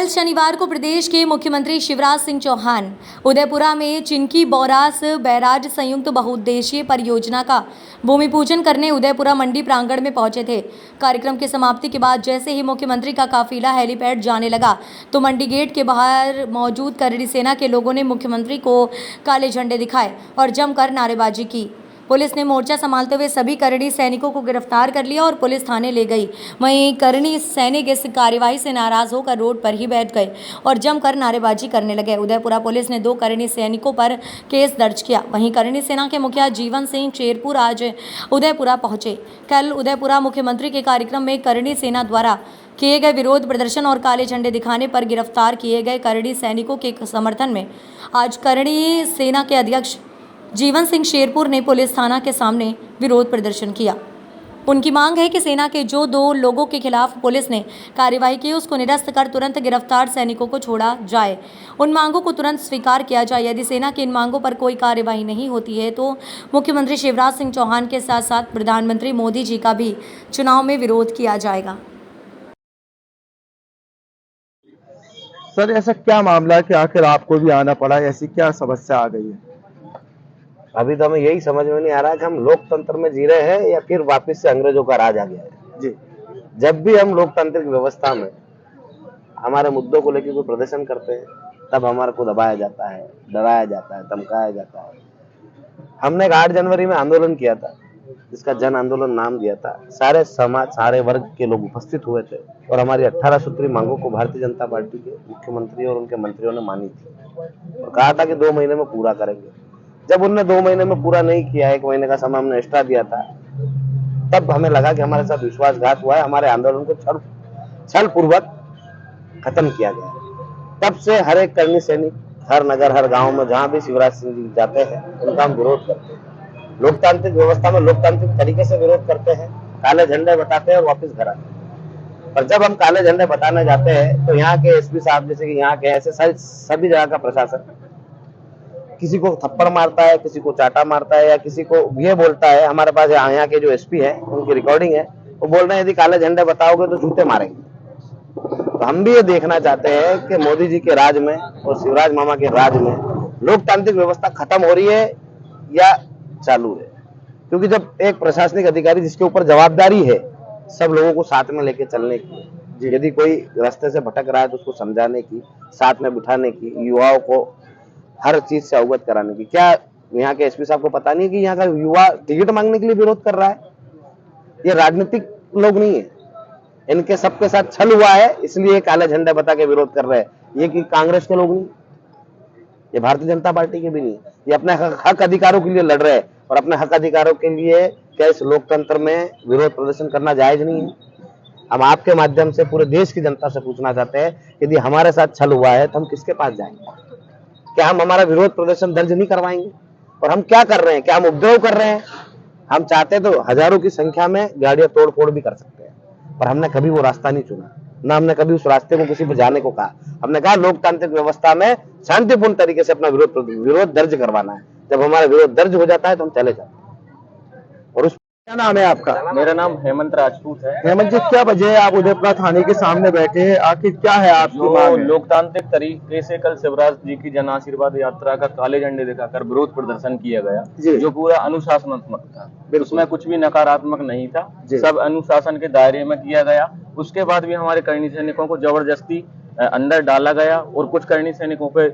कल शनिवार को प्रदेश के मुख्यमंत्री शिवराज सिंह चौहान उदयपुरा में चिनकी बौरास बैराज संयुक्त बहुउद्देशीय परियोजना का भूमि पूजन करने उदयपुरा मंडी प्रांगण में पहुंचे थे। कार्यक्रम की समाप्ति के बाद जैसे ही मुख्यमंत्री का काफिला हेलीपैड जाने लगा तो मंडी गेट के बाहर मौजूद करणी सेना के लोगों ने मुख्यमंत्री को काले झंडे दिखाए और जमकर नारेबाजी की। पुलिस ने मोर्चा संभालते हुए सभी करणी सैनिकों को गिरफ्तार कर लिया और पुलिस थाने ले गई। वहीं करणी सैनिक इस कार्यवाही से नाराज होकर रोड पर ही बैठ गए और जमकर नारेबाजी करने लगे। उदयपुरा पुलिस ने 2 करणी सैनिकों पर केस दर्ज किया। वहीं करणी सेना के मुखिया जीवन सिंह शेरपुर आज उदयपुरा पहुंचे। कल उदयपुरा मुख्यमंत्री के कार्यक्रम में करणी सेना द्वारा किए गए विरोध प्रदर्शन और काले झंडे दिखाने पर गिरफ्तार किए गए करणी सैनिकों के समर्थन में आज करणी सेना के अध्यक्ष जीवन सिंह शेरपुर ने पुलिस थाना के सामने विरोध प्रदर्शन किया। उनकी मांग है कि सेना के जो 2 लोगों के खिलाफ पुलिस ने कार्यवाही की उसको निरस्त कर तुरंत गिरफ्तार सैनिकों को छोड़ा जाए। उन मांगों को तुरंत स्वीकार किया जाए। यदि सेना की इन मांगों पर कोई कार्यवाही नहीं होती है तो मुख्यमंत्री शिवराज सिंह चौहान के साथ साथ प्रधानमंत्री मोदी जी का भी चुनाव में विरोध किया जाएगा। सर, ऐसा क्या मामला है कि आखिर आपको भी आना पड़ा? ऐसी क्या समस्या आ गई है? अभी तो हमें यही समझ में नहीं आ रहा कि हम लोकतंत्र में जी रहे हैं या फिर वापस से अंग्रेजों का राज आ गया है। जी, जब भी हम लोकतांत्रिक व्यवस्था में हमारे मुद्दों को लेकर कोई प्रदर्शन करते हैं तब हमारे को दबाया जाता है, डराया जाता है, धमकाया जाता है। हमने 8 जनवरी में आंदोलन किया था जिसका जन आंदोलन नाम दिया था। सारे समाज, सारे वर्ग के लोग उपस्थित हुए थे और हमारी 18 सूत्री मांगों को भारतीय जनता पार्टी के मुख्यमंत्री और उनके मंत्रियों ने मानी थी और कहा था कि 2 महीने में पूरा करेंगे। जब उनने 2 महीने में पूरा नहीं किया, 1 महीने का समय हमने एक्स्ट्रा दिया था, तब हमें लगा कि हमारे साथ विश्वासघात हुआ है। हमारे आंदोलन को छल पूर्वक खत्म किया गया। तब से हर एक करणी सैनिक, हर नगर, हर गांव में जहां भी शिवराज सिंह जी जाते हैं उनका हम विरोध करते हैं। लोकतांत्रिक व्यवस्था में लोकतांत्रिक तरीके से विरोध करते हैं, काले झंडे बताते हैं और वापिस घर आते हैं। पर जब हम काले झंडे बताने जाते हैं तो यहाँ के एसपी साहब, जैसे कि यहाँ के ऐसे सभी जगह का प्रशासन किसी को थप्पड़ मारता है, किसी को चाटा मारता है या किसी को ये बोलता है। हमारे पास यहाँ के जो एसपी है उनकी रिकॉर्डिंग है, वो बोल रहे हैं यदि काले झंडे बताओगे तो जूते मारेंगे। तो हम भी ये देखना चाहते हैं कि मोदी जी के राज में और शिवराज मामा के राज में लोकतांत्रिक व्यवस्था खत्म हो रही है या चालू है। क्योंकि जब एक प्रशासनिक अधिकारी जिसके ऊपर जवाबदारी है सब लोगों को साथ में लेके चलने की, यदि कोई रास्ते से भटक रहा है तो उसको समझाने की, साथ में बिठाने की, युवाओं को हर चीज से अवगत कराने की, क्या यहाँ के एसपी साहब को पता नहीं है कि यहाँ का युवा टिकट मांगने के लिए विरोध कर रहा है? ये राजनीतिक लोग नहीं है, इनके सबके साथ छल हुआ है, इसलिए काले झंडे बता के विरोध कर रहे हैं। ये कि कांग्रेस के लोग नहीं, ये भारतीय जनता पार्टी के भी नहीं, ये अपने हक अधिकारों के लिए लड़ रहे हैं और अपने हक अधिकारों के लिए क्या इस लोकतंत्र में विरोध प्रदर्शन करना जायज नहीं है? हम आपके माध्यम से पूरे देश की जनता से पूछना चाहते हैं, यदि हमारे साथ छल हुआ है तो हम किसके पास जाएंगे? क्या हम हमारा विरोध प्रदर्शन दर्ज नहीं करवाएंगे? और हम क्या कर रहे हैं? क्या हम उपद्रव कर रहे हैं? हम चाहते तो हजारों की संख्या में गाड़ियां तोड़ फोड़ भी कर सकते हैं, पर हमने कभी वो रास्ता नहीं चुना, ना हमने कभी उस रास्ते को किसी पर जाने को कहा। हमने कहा लोकतांत्रिक व्यवस्था में शांतिपूर्ण तरीके से अपना विरोध दर्ज करवाना है। जब हमारा विरोध दर्ज हो जाता है तो हम चले जाते हैं। और उस क्या नाम है आपका? मेरा नाम हेमंत राजपूत है। हेमंत जी, क्या वजह है आप उदयपुरा थाने के सामने बैठे हैं? आखिर क्या है आपकी मांग? लोकतांत्रिक तरीके से कल शिवराज जी की जन आशीर्वाद यात्रा का काले झंडे दिखाकर विरोध प्रदर्शन किया गया, जो पूरा अनुशासनात्मक था, उसमें कुछ भी नकारात्मक नहीं था, सब अनुशासन के दायरे में किया गया। उसके बाद भी हमारे करणी सैनिकों को जबरदस्ती अंदर डाला गया और कुछ करणी सैनिकों पे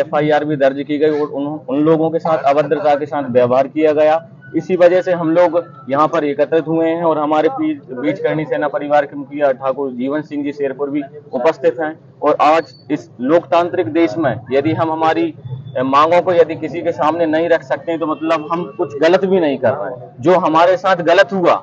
FIR भी दर्ज की गई और उन लोगों के साथ अभद्रता के साथ व्यवहार किया गया। इसी वजह से हम लोग यहाँ पर एकत्रित हुए हैं और हमारे बीच करणी सेना परिवार के मुखिया ठाकुर जीवन सिंह जी शेरपुर भी उपस्थित हैं। और आज इस लोकतांत्रिक देश में यदि हम हमारी मांगों को यदि किसी के सामने नहीं रख सकते हैं तो मतलब हम कुछ गलत भी नहीं कर रहे हैं। जो हमारे साथ गलत हुआ,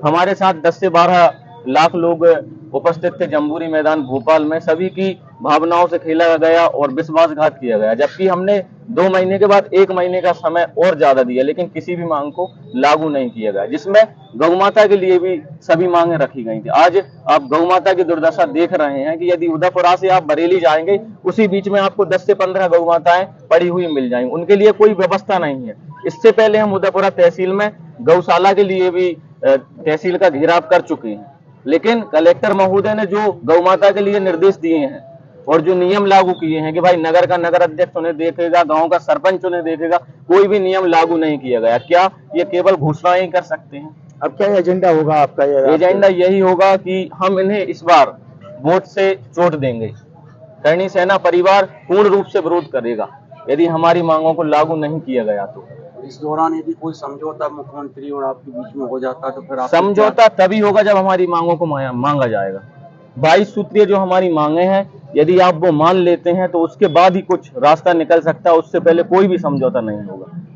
हमारे साथ 10 से 12 लाख लोग उपस्थित थे जम्बूरी मैदान भोपाल में, सभी की भावनाओं से खेला गया और विश्वासघात किया गया। जबकि हमने 2 महीने के बाद 1 महीने का समय और ज्यादा दिया, लेकिन किसी भी मांग को लागू नहीं किया गया, जिसमें गौ माता के लिए भी सभी मांगे रखी गई थी। आज आप गौ माता की दुर्दशा देख रहे हैं कि यदि उदयपुरा से आप बरेली जाएंगे, उसी बीच में आपको 10 से 15 गौ माताएं पड़ी हुई मिल जाएंगी, उनके लिए कोई व्यवस्था नहीं है। इससे पहले हम उदयपुरा तहसील में गौशाला के लिए भी तहसील का घेराव कर चुके हैं, लेकिन कलेक्टर महोदय ने जो गौ माता के लिए निर्देश दिए हैं और जो नियम लागू किए हैं कि भाई नगर का नगर अध्यक्ष उन्हें देखेगा, गांव का सरपंच उन्हें देखेगा, कोई भी नियम लागू नहीं किया गया। क्या ये केवल घोषणाएं ही कर सकते हैं? अब क्या एजेंडा होगा आपका? एजेंडा यही होगा कि हम इन्हें इस बार वोट से चोट देंगे। करणी सेना परिवार पूर्ण रूप से विरोध करेगा यदि हमारी मांगों को लागू नहीं किया गया तो। इस दौरान यदि कोई समझौता मुख्यमंत्री और आपके बीच में हो जाता तो फिर आप समझौता तभी होगा जब हमारी मांगों को मांगा जाएगा। 22 सूत्रीय जो हमारी मांगे हैं, यदि आप वो मान लेते हैं तो उसके बाद ही कुछ रास्ता निकल सकता है, उससे पहले कोई भी समझौता नहीं होगा।